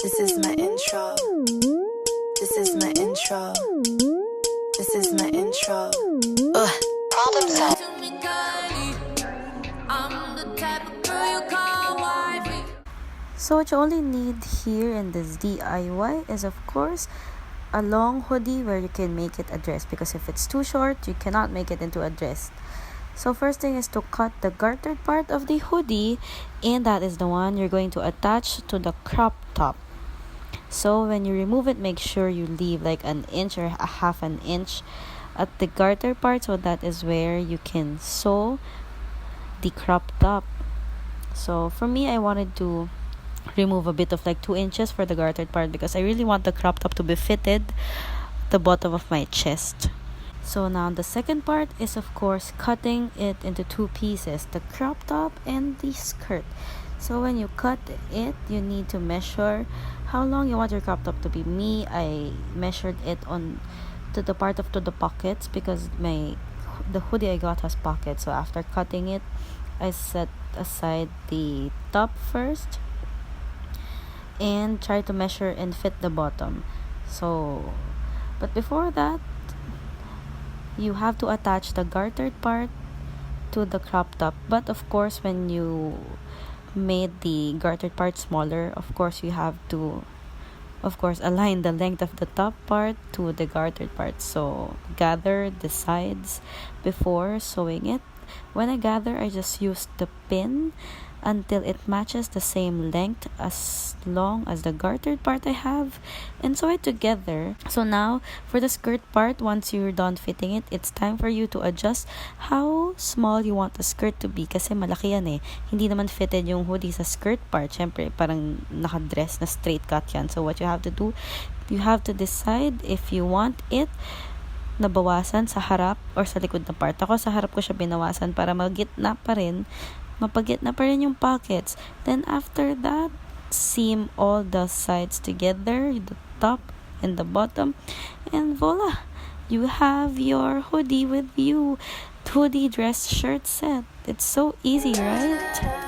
This is my intro. This is my intro. This is my intro. Problem solved. So what you only need here in this DIY is, of course, a long hoodie where you can make it a dress, because if it's too short, you cannot make it into a dress. So first thing is to cut the gartered part of the hoodie, and that is the one you're going to attach to the crop top. So when you remove it, make sure you leave like an inch or a half an inch at the garter part, so that is where you can sew the crop top. So for me, I wanted to remove a bit of like 2 inches for the gartered part, because I really want the crop top to be fitted at the bottom of my chest. So now the second part is, of course, cutting it into 2 pieces, the crop top and the skirt. So when you cut it, you need to measure how long you want your crop top to be. Me, I measured it on to the part of to the pockets, because the hoodie I got has pockets. So after cutting it, I set aside the top first and try to measure and fit the bottom. So but before that, you have to attach the gartered part to the crop top. But of course, when you made the gartered part smaller, of course you have to align the length of the top part to the gartered part. So gather the sides before sewing it. When I gather, I just use the pin until it matches the same length as long as the gartered part I have, and sew it together. So now for the skirt part, once you're done fitting it, it's time for you to adjust how small you want the skirt to be, kasi malaki yan eh. Hindi naman fitted yung hoodie sa skirt part. Syempre parang nakadress na straight cut yan. So what you have to do, you have to decide if you want it nabawasan sa harap or sa likod na part. Ako sa harap ko siya binawasan para mapagitna pa rin yung pockets. Then after that, seam all the sides together, the top and the bottom, and voila, you have your hoodie with you. Hoodie dress shirt set. It's so easy, right?